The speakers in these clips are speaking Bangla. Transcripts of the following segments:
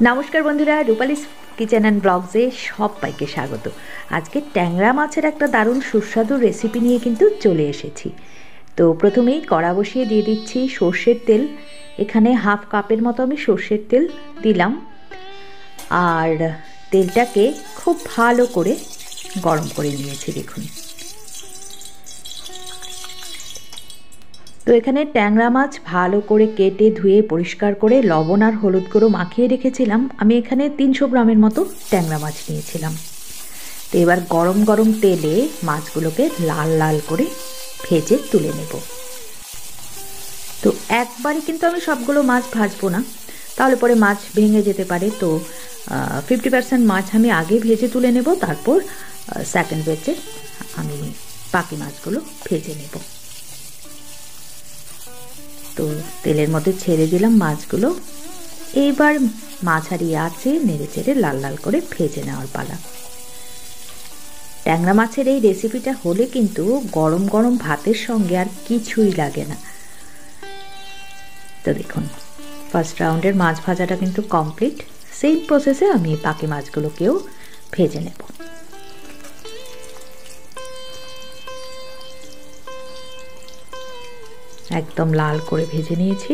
নমস্কার বন্ধুরা, রূপালিস কিচেন অ্যান্ড ব্লগসে সবাইকে স্বাগত। আজকে ট্যাংরা মাছের একটা দারুণ সুস্বাদু রেসিপি নিয়ে কিন্তু চলে এসেছি। তো প্রথমেই কড়া বসিয়ে দিয়ে দিচ্ছি সর্ষের তেল। এখানে হাফ কাপের মতো আমি সর্ষের তেল দিলাম, আর তেলটাকে খুব ভালো করে গরম করে নিয়েছি। দেখুন, তো এখানে ট্যাংরা মাছ ভালো করে কেটে ধুয়ে পরিষ্কার করে লবণ আর হলুদ গুঁড়ো মাখিয়ে রেখেছিলাম। আমি এখানে 300 গ্রামের মতো ট্যাংরা মাছ নিয়েছিলাম। তো এবার গরম গরম তেলে মাছগুলোকে লাল লাল করে ভেজে তুলে নেব। তো একবারই কিন্তু আমি সবগুলো মাছ ভাজবো না, তাহলে পরে মাছ ভেঙে যেতে পারে। তো 50% মাছ আমি আগে ভেজে তুলে নেব, তারপর সেকেন্ড ব্যাচে আমি বাকি মাছগুলো ভেজে নেব। তো তেলের মধ্যে ছেড়ে দিলাম মাছগুলো। এইবার মাঝারি আঁচে নেড়ে চেড়ে লাল লাল করে ভেজে নেওয়ার পালা। ট্যাংরা মাছের এই রেসিপিটা হলে কিন্তু গরম গরম ভাতের সঙ্গে আর কিছুই লাগে না। তো দেখুন, ফার্স্ট রাউন্ডের মাছ ভাজাটা কিন্তু কমপ্লিট। সেম প্রসেসে আমি বাকি মাছগুলোকেও ভেজে নেব। একদম লাল করে ভেজে নিয়েছি।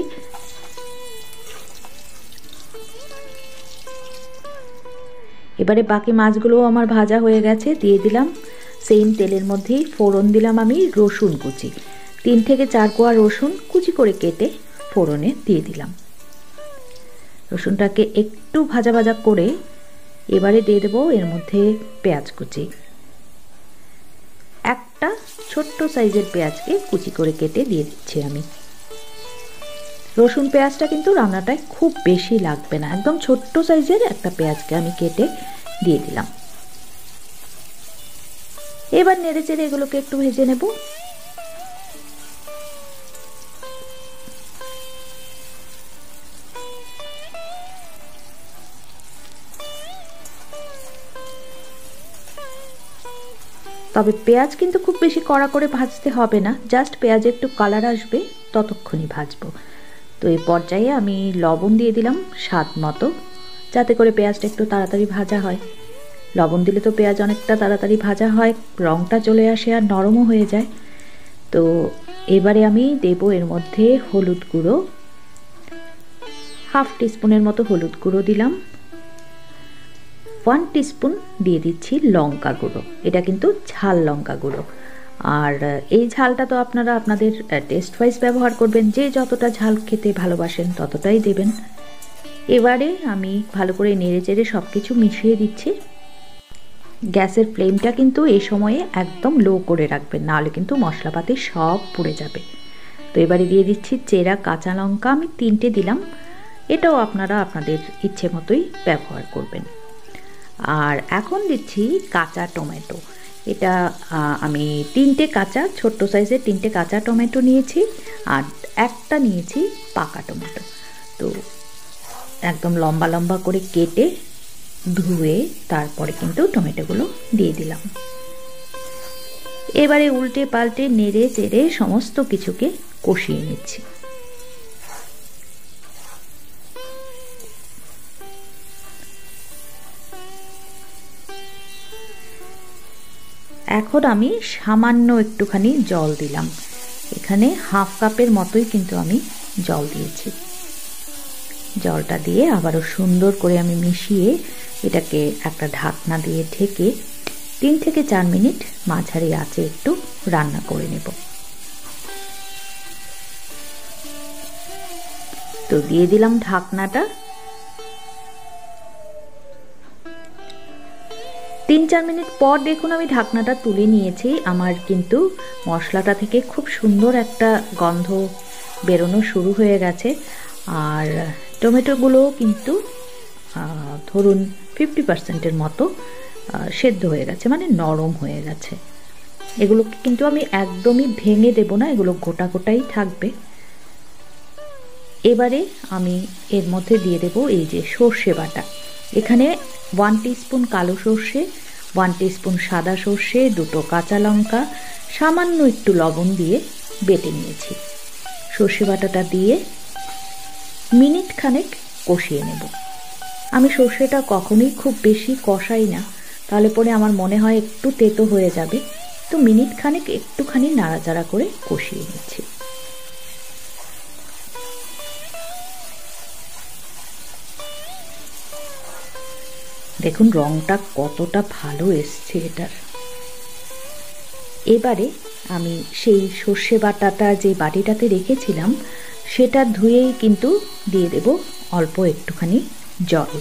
এবারে বাকি মাছগুলো আমার ভাজা হয়ে গেছে। দিয়ে দিলাম সেম তেলের মধ্যেই ফোড়ন দিলাম আমি রসুন কুচি। 3 থেকে 4 কোয়া রসুন কুচি করে কেটে ফোড়নে দিয়ে দিলাম। রসুনটাকে একটু ভাজা ভাজা করে এবারে দিয়ে দেবো এর মধ্যে পেঁয়াজ কুচি। একটা ছোট্ট সাইজের পেঁয়াজকে কুচি করে কেটে দিয়ে দিচ্ছি আমি। রসুন পেঁয়াজটা কিন্তু রান্নাটায় খুব বেশি লাগবে না, একদম ছোট্ট সাইজের একটা পেঁয়াজকে আমি কেটে দিয়ে দিলাম। এবার নেড়ে চেড়ে এগুলোকে একটু ভেজে নেব। তবে পেঁয়াজ কিন্তু খুব বেশি কড়া করে ভাজতে হবে না, জাস্ট পেঁয়াজে একটু কালার আসবে ততক্ষণই ভাজবো। তো এই পর্যায়ে আমি লবণ দিয়ে দিলাম স্বাদ মতো, যাতে করে পেঁয়াজটা একটু তাড়াতাড়ি ভাজা হয়। লবণ দিলে তো পেঁয়াজ অনেকটা তাড়াতাড়ি ভাজা হয়, রঙটা চলে আসে আর নরমও হয়ে যায়। তো এবারে আমি দেব এর মধ্যে হলুদ গুঁড়ো, হাফ টিস্পুনের মতো হলুদ গুঁড়ো দিলাম। 1 টিস্পুন দিয়ে দিচ্ছি লঙ্কা গুঁড়ো, এটা কিন্তু ঝাল লঙ্কা গুঁড়ো। আর এই ঝালটা তো আপনারা আপনাদের টেস্ট ওয়াইজ ব্যবহার করবেন, যে যতটা ঝাল খেতে ভালোবাসেন ততটাই দেবেন। এবারে আমি ভালো করে নেড়ে চেড়ে সব কিছু মিশিয়ে দিচ্ছি। গ্যাসের ফ্লেমটা কিন্তু এই সময়ে একদম লো করে রাখবেন, নাহলে কিন্তু মশলাপাতি সব পুড়ে যাবে। তো এবারে দিয়ে দিচ্ছি চেরা কাঁচা লঙ্কা, আমি 3টে দিলাম। এটাও আপনারা আপনাদের ইচ্ছে মতোই ব্যবহার করবেন। আর এখন দিচ্ছি কাঁচা টমেটো। এটা আমি 3টে কাঁচা, ছোট্ট সাইজের 3টে কাঁচা টমেটো নিয়েছি, আর একটা নিয়েছি পাকা টমেটো। তো একদম লম্বা লম্বা করে কেটে ধুয়ে তারপরে কিন্তু টমেটোগুলো দিয়ে দিলাম। এবারে উল্টে পাল্টে নেড়ে চেড়ে সমস্ত কিছুকে কষিয়ে নিচ্ছি। এখন আমি সামান্য একটুখানি জল দিলাম। এখানে হাফ কাপের মতোই কিন্তু আমি জল দিয়েছি। জলটা দিয়ে আবারও সুন্দর করে আমি মিশিয়ে এটাকে একটা ঢাকনা দিয়ে ঢেকে 3 থেকে 4 মিনিট মাঝারি আঁচে একটু রান্না করে নেব। তো দিয়ে দিলাম ঢাকনাটা। 3-4 মিনিট পর দেখুন আমি ঢাকনাটা তুলে নিয়েছি। আমার কিন্তু মশলাটা থেকে খুব সুন্দর একটা গন্ধ বেরোনো শুরু হয়ে গেছে। আর টমেটোগুলোও কিন্তু ধরুন 50%-এর মতো সেদ্ধ হয়ে গেছে, মানে নরম হয়ে গেছে। এগুলোকে কিন্তু আমি একদমই ভেঙে দেব না, এগুলো গোটা গোটাই থাকবে। এবারে আমি এর মধ্যে দিয়ে দেব এই যে সর্ষে বাটা। এখানে 1 টিস্পুন কালো সর্ষে, 1 টিস্পুন সাদা সর্ষে, 2টো কাঁচা লঙ্কা, সামান্য একটু লবণ দিয়ে বেটে নিয়েছি। সর্ষে বাটাটা দিয়ে মিনিট খানেক কষিয়ে নেব। আমি সর্ষেটা কখনোই খুব বেশি কষাই না, তাহলে পরে আমার মনে হয় একটু তেতো হয়ে যাবে। তো মিনিট খানেক একটুখানি নাড়াচাড়া করে কষিয়ে নিচ্ছি। দেখুন রংটা কতটা ভালো এসছে এটার। এবারে আমি সেই সর্ষে বাটাটা যে বাটিটাতে রেখেছিলাম সেটা ধুয়েই কিন্তু দিয়ে দেব অল্প একটুখানি জল।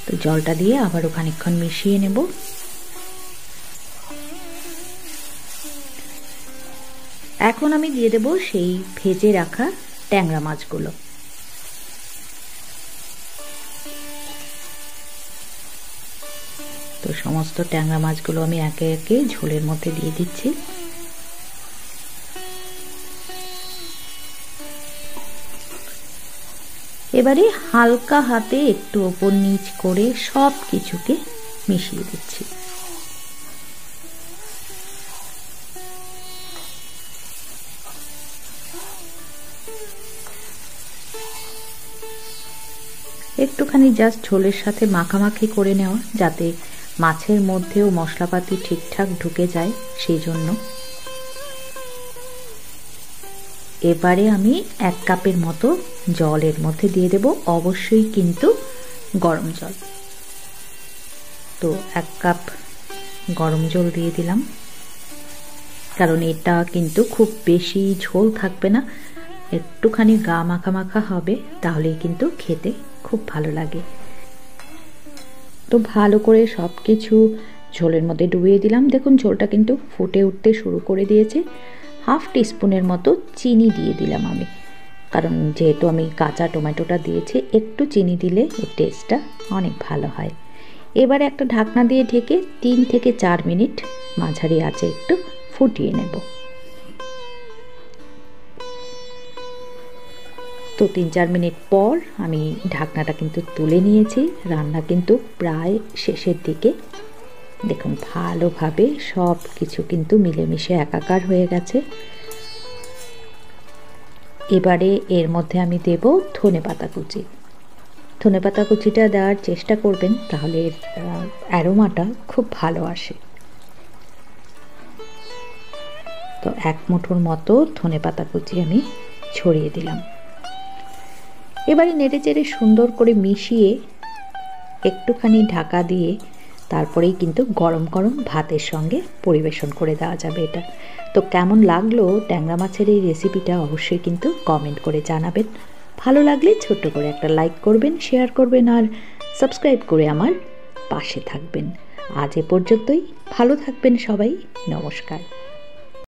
তো জলটা দিয়ে আবারও খানিকক্ষণ মিশিয়ে নেব। এখন আমি দিয়ে দেব সেই ভেজে রাখা ট্যাংরা মাছগুলো। তো সমস্ত ট্যাংরা মাছগুলো আমি একে একে ঝোলের মধ্যে দিয়ে দিচ্ছি। এবারে হালকা হাতে একটু ওপর নিচ করে সব কিছুকে মিশিয়ে দিচ্ছি। একটুখানি জাস্ট ঝোলের সাথে মাখামাখি করে নেওয়া, যাতে মাছের মধ্যেও মশলাপাতি ঠিকঠাক ঢুকে যায়, সেই জন্য। এবারে আমি 1 কাপের মতো জলের মধ্যে দিয়ে দেব, অবশ্যই কিন্তু গরম জল। তো 1 কাপ গরম জল দিয়ে দিলাম, কারণ এটা কিন্তু খুব বেশি ঝোল থাকবে না, একটুখানি গা মাখা মাখা হবে, তাহলেই কিন্তু খেতে খুব ভালো লাগে। তো ভালো করে সব কিছু ঝোলের মধ্যে ডুবিয়ে দিলাম। দেখুন ঝোলটা কিন্তু ফুটে উঠতে শুরু করে দিয়েছে। 1/2 টিস্পুনের মতো চিনি দিয়ে দিলাম আমি, কারণ যেহেতু আমি কাঁচা টমেটোটা দিয়েছি, একটু চিনি দিলে এর টেস্টটা অনেক ভালো হয়। এবারে একটা ঢাকনা দিয়ে ঢেকে 3 থেকে 4 মিনিট মাঝারি আঁচে একটু ফুটিয়ে নেব। তো 3-4 মিনিট পর আমি ঢাকনাটা কিন্তু তুলে নিয়েছি। রান্না কিন্তু প্রায় শেষের দিকে। দেখুন ভালোভাবে সব কিছু কিন্তু মিলেমিশে একাকার হয়ে গেছে। এবারে এর মধ্যে আমি দেব ধনেপাতা কুচি। ধনেপাতা কুচিটা দেওয়ার চেষ্টা করবেন, তাহলে অ্যারোমাটা খুব ভালো আসে। তো 1 মুঠোর মতো ধনেপাতা কুচি আমি ছড়িয়ে দিলাম। এবারে নেড়েচেড়ে সুন্দর করে মিশিয়ে একটুখানি ঢাকা দিয়ে তারপরেই কিন্তু গরম গরম ভাতের সঙ্গে পরিবেশন করে দেওয়া যাবে এটা। তো কেমন লাগলো ট্যাংরা মাছের এই রেসিপিটা অবশ্যই কিন্তু কমেন্ট করে জানাবেন। ভালো লাগলে ছোট্ট করে একটা লাইক করবেন, শেয়ার করবেন আর সাবস্ক্রাইব করে আমার পাশে থাকবেন। আজ এ পর্যন্তই। ভালো থাকবেন সবাই। নমস্কার।